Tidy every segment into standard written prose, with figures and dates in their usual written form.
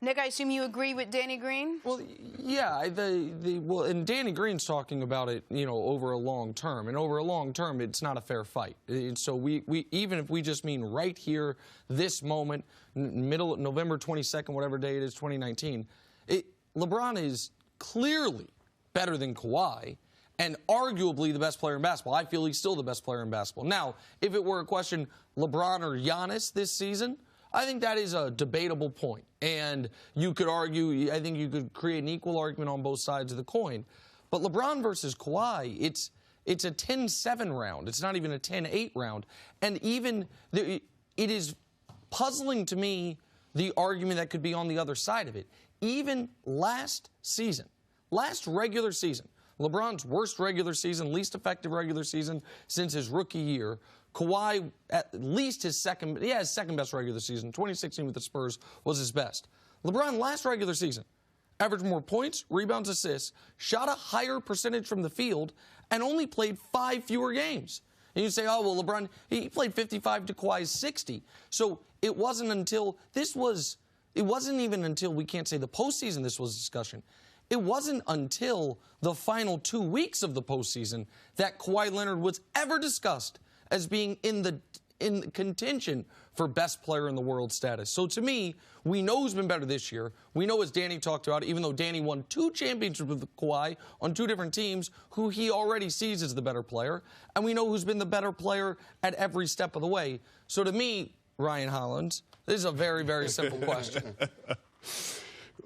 Nick, I assume you agree with Danny Green? Well, yeah, and Danny Green's talking about it, over a long term, and over a long term, it's not a fair fight. And so we even if we just mean right here, this moment, middle November 22nd, whatever day it is, 2019, LeBron is clearly better than Kawhi, and arguably the best player in basketball. I feel he's still the best player in basketball. Now, if it were a question, LeBron or Giannis this season, I think that is a debatable point. And you could argue, I think you could create an equal argument on both sides of the coin. But LeBron versus Kawhi, it's a 10-7 round. It's not even a 10-8 round. And even it is puzzling to me, the argument that could be on the other side of it. Even last regular season, LeBron's worst regular season, least effective regular season since his rookie year. Kawhi, at least his second best regular season. 2016 with the Spurs was his best. LeBron last regular season averaged more points, rebounds, assists, shot a higher percentage from the field, and only played 5 fewer games. And you say, oh, well, LeBron, he played 55 to Kawhi's 60. So it wasn't even until, we can't say the postseason this was a discussion. It wasn't until the final 2 weeks of the postseason that Kawhi Leonard was ever discussed as being in contention for best player in the world status. So to me, we know who's been better this year. We know, as Danny talked about, even though Danny won 2 championships with Kawhi on 2 different teams, who he already sees as the better player. And we know who's been the better player at every step of the way. So to me, Ryan Hollins, this is a very, very simple question.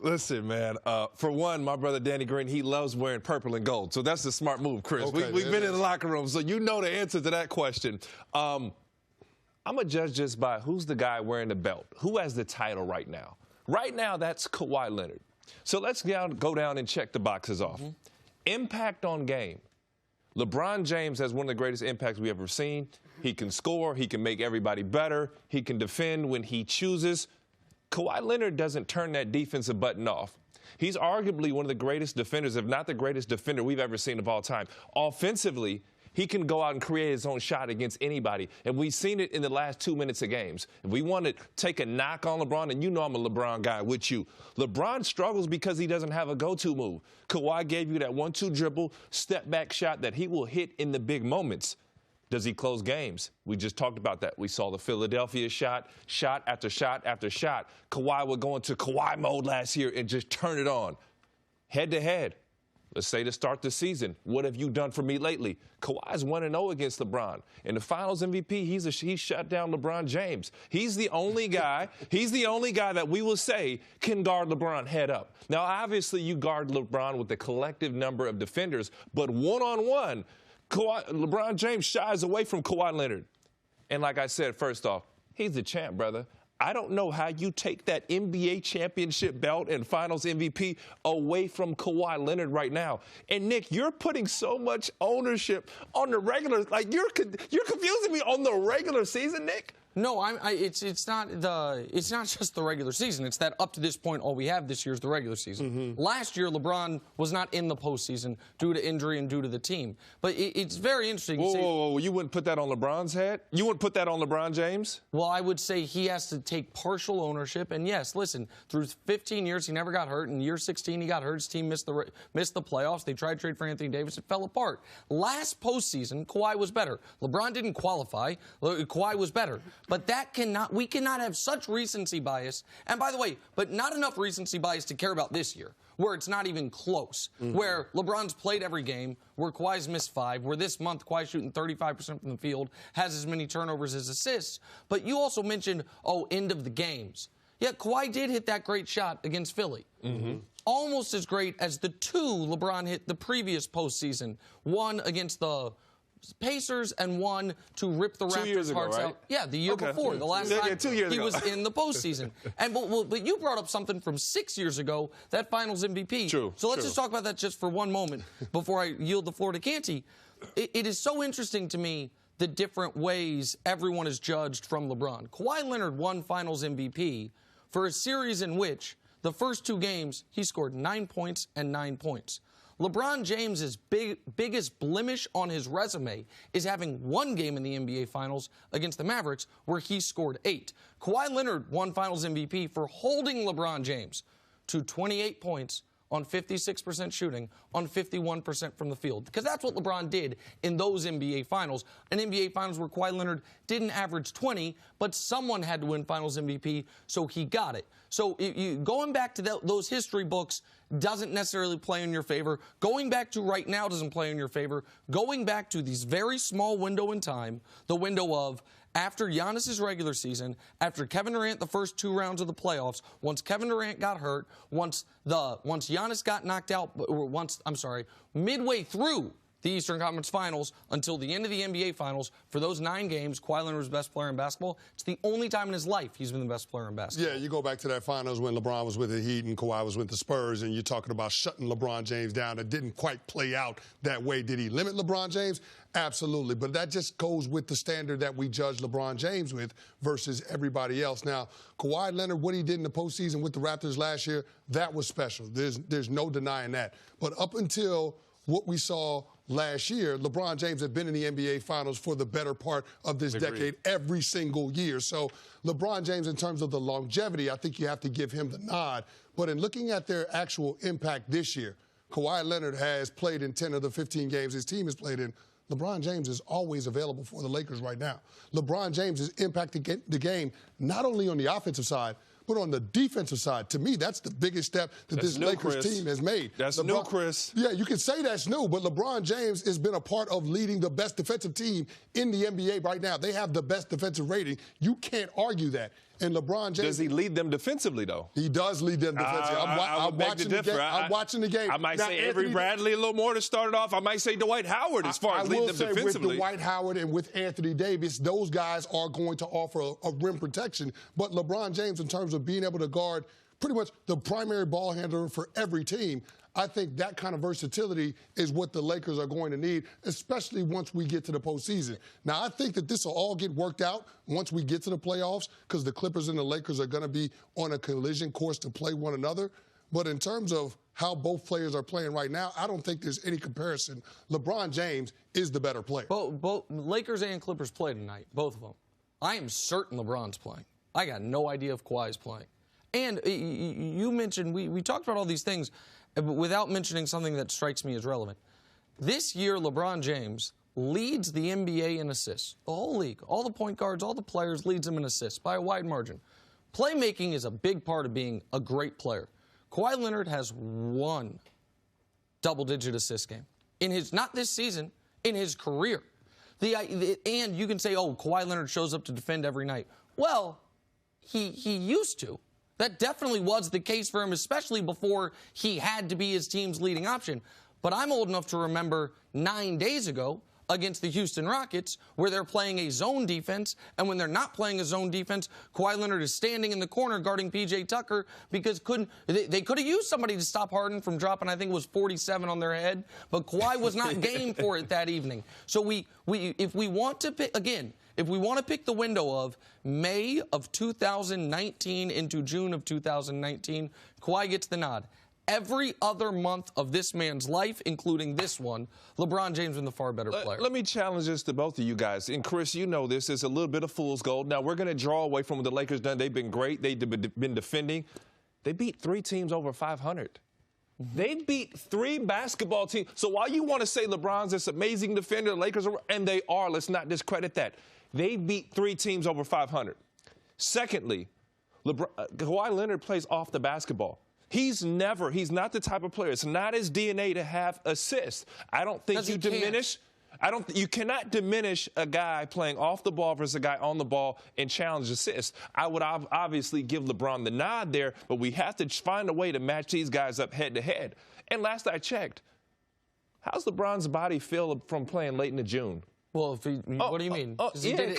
Listen, man, for one, my brother Danny Green, he loves wearing purple and gold. So that's a smart move, Chris. Okay, we've been in the locker room, so you know the answer to that question. I'm going to judge just by who's the guy wearing the belt. Who has the title right now? Right now, that's Kawhi Leonard. So let's go down and check the boxes off. Impact on game. LeBron James has one of the greatest impacts we've ever seen. He can score. He can make everybody better. He can defend when he chooses. Kawhi Leonard doesn't turn that defensive button off. He's arguably one of the greatest defenders, if not the greatest defender we've ever seen of all time. Offensively, he can go out and create his own shot against anybody. And we've seen it in the last 2 minutes of games. If we want to take a knock on LeBron, and you know I'm a LeBron guy with you, LeBron struggles because he doesn't have a go-to move. Kawhi gave you that 1-2 dribble, step-back shot that he will hit in the big moments. Does he close games? We just talked about that. We saw the Philadelphia shot after shot after shot. Kawhi would go into Kawhi mode last year and just turn it on. Head-to-head, let's say to start the season, what have you done for me lately? Kawhi's 1-0 against LeBron. In the Finals MVP, he shut down LeBron James. He's the only guy that we will say can guard LeBron head up. Now, obviously, you guard LeBron with the collective number of defenders, but one-on-one, LeBron James shies away from Kawhi Leonard. And like I said, first off, he's the champ, brother. I don't know how you take that NBA championship belt and Finals MVP away from Kawhi Leonard right now. And, Nick, you're putting so much ownership on the regular. Like, you're confusing me on the regular season, Nick. No, it's not just the regular season. It's that up to this point, all we have this year is the regular season. Last year, LeBron was not in the postseason due to injury and due to the team. But it's very interesting. Whoa. You wouldn't put that on LeBron's head? You wouldn't put that on LeBron James? Well, I would say he has to take partial ownership. And yes, listen, through 15 years, he never got hurt. In year 16, he got hurt. His team missed the playoffs. They tried to trade for Anthony Davis. It fell apart. Last postseason, Kawhi was better. LeBron didn't qualify. Kawhi was better. But we cannot have such recency bias. And by the way, but not enough recency bias to care about this year, where it's not even close, where LeBron's played every game, where Kawhi's missed 5, where this month Kawhi's shooting 35% from the field, has as many turnovers as assists. But you also mentioned, end of the games. Yeah, Kawhi did hit that great shot against Philly. Almost as great as the 2 LeBron hit the previous postseason. One against the Pacers and one to rip the Raptors' hearts out. Yeah, the year before, the last time 2 years he ago. was in the postseason. But you brought up something from 6 years ago, that Finals MVP. True. So let's just talk about that just for one moment before I yield the floor to Canty. It is so interesting to me the different ways everyone is judged from LeBron. Kawhi Leonard won Finals MVP for a series in which the first 2 games he scored 9 points and 9 points. LeBron James's biggest blemish on his resume is having one game in the NBA Finals against the Mavericks where he scored 8. Kawhi Leonard won Finals MVP for holding LeBron James to 28 points on 56% shooting on 51% from the field. Because that's what LeBron did in those NBA Finals. An NBA Finals where Kawhi Leonard didn't average 20, but someone had to win Finals MVP, so he got it. So going back to those history books doesn't necessarily play in your favor. Going back to right now doesn't play in your favor. Going back to these very small window in time, the window of after Giannis's regular season, after Kevin Durant the first 2 rounds of the playoffs, once Kevin Durant got hurt, once Giannis got knocked out, midway through the Eastern Conference Finals until the end of the NBA Finals, for those 9 games, Kawhi Leonard was the best player in basketball. It's the only time in his life he's been the best player in basketball. Yeah, you go back to that Finals when LeBron was with the Heat and Kawhi was with the Spurs, and you're talking about shutting LeBron James down. It didn't quite play out that way. Did he limit LeBron James? Absolutely. But that just goes with the standard that we judge LeBron James with versus everybody else. Now, Kawhi Leonard, what he did in the postseason with the Raptors last year, that was special. There's no denying that. But up until what we saw last year, LeBron James had been in the NBA Finals for the better part of this decade every single year. So LeBron James, in terms of the longevity, I think you have to give him the nod. But in looking at their actual impact this year, Kawhi Leonard has played in 10 of the 15 games his team has played in. LeBron James is always available for the Lakers right now. LeBron James has impacted the game not only on the offensive side, but on the defensive side. To me, that's the biggest step that this Lakers team has made. That's new, Chris. Yeah, you can say that's new, but LeBron James has been a part of leading the best defensive team in the NBA right now. They have the best defensive rating. You can't argue that. And LeBron James... Does he lead them defensively, though? He does lead them defensively. I'm watching the game. I might now, say Avery Bradley a little more to start it off. I might say Dwight Howard as far as leading them defensively. I will say with Dwight Howard and with Anthony Davis, those guys are going to offer a rim protection. But LeBron James, in terms of being able to guard pretty much the primary ball handler for every team, I think that kind of versatility is what the Lakers are going to need, especially once we get to the postseason. Now, I think that this will all get worked out once we get to the playoffs because the Clippers and the Lakers are going to be on a collision course to play one another. But in terms of how both players are playing right now, I don't think there's any comparison. LeBron James is the better player. Both Lakers and Clippers play tonight, both of them. I am certain LeBron's playing. I got no idea if Kawhi's playing. And you mentioned, we talked about all these things without mentioning something that strikes me as relevant. This year, LeBron James leads the NBA in assists. The whole league, all the point guards, all the players, leads them in assists by a wide margin. Playmaking is a big part of being a great player. Kawhi Leonard has 1 double-digit assist game. In his, not this season, in his career. And you can say, oh, Kawhi Leonard shows up to defend every night. Well, he used to. That definitely was the case for him, especially before he had to be his team's leading option. But I'm old enough to remember 9 days ago against the Houston Rockets where they're playing a zone defense, and when they're not playing a zone defense, Kawhi Leonard is standing in the corner guarding P.J. Tucker because they could have used somebody to stop Harden from dropping, I think it was 47 on their head, but Kawhi was not game for it that evening. So if we want to pick, again, if we want to pick the window of May of 2019 into June of 2019, Kawhi gets the nod. Every other month of this man's life, including this one, LeBron James is the far better player. Let me challenge this to both of you guys. And, Chris, you know this is a little bit of fool's gold. Now, we're going to draw away from what the Lakers done. They've been great. They've been defending. They beat 3 teams over 500. They beat 3 basketball teams. So while you want to say LeBron's this amazing defender, the Lakers are, and they are, let's not discredit that. They beat 3 teams over 500. Secondly, Kawhi Leonard plays off the basketball. He's not the type of player. It's not his DNA to have assists. I don't think you cannot diminish a guy playing off the ball versus a guy on the ball and challenge assists. I would obviously give LeBron the nod there, but we have to find a way to match these guys up head to head. And last I checked, how's LeBron's body feel from playing late into June? Well, what do you mean? Because he didn't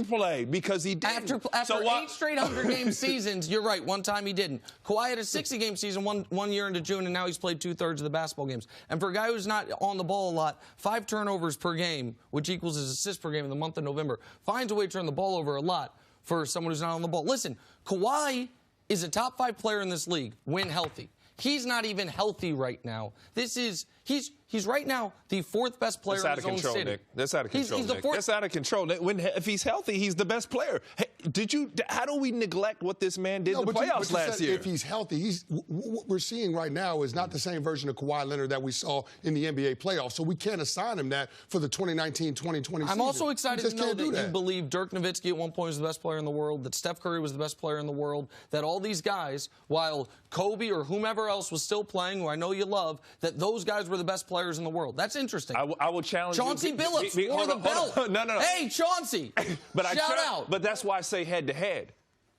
play. Because he didn't. After 8 straight 100-game seasons, you're right, one time he didn't. Kawhi had a 60-game season one year into June, and now he's played 2/3 of the basketball games. And for a guy who's not on the ball a lot, 5 turnovers per game, which equals his assists per game in the month of November, finds a way to turn the ball over a lot for someone who's not on the ball. Listen, Kawhi is a top 5 player in this league when healthy. He's not even healthy right now. He's right now the 4th best player in his own city. Nick. That's out of control, Nick. That's out of control. If he's healthy, he's the best player. Hey, how do we neglect what this man did in the playoffs last year? If he's healthy, what we're seeing right now is not the same version of Kawhi Leonard that we saw in the NBA playoffs. So we can't assign him that for the 2019-2020 season. I'm also excited to know that you believe Dirk Nowitzki at one point was the best player in the world, that Steph Curry was the best player in the world, that all these guys, while Kobe or whomever else was still playing, who I know you love, that those guys were the best players in the world. That's interesting. I will challenge Chauncey you. Billups wore the belt. No. Hey, Chauncey. Shout out. But that's why I say head-to-head.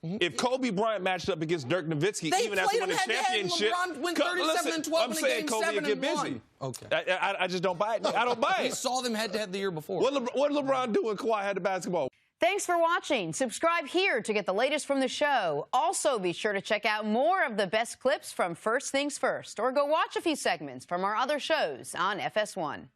If Kobe Bryant matched up against Dirk Nowitzki, even after winning a championship, LeBron went 37-12 I'm saying Kobe would get busy. Okay. I just don't buy it. I don't buy it. We saw them head-to-head the year before. What did LeBron do when Kawhi had the basketball? Thanks for watching. Subscribe here to get the latest from the show. Also, be sure to check out more of the best clips from First Things First, or go watch a few segments from our other shows on FS1.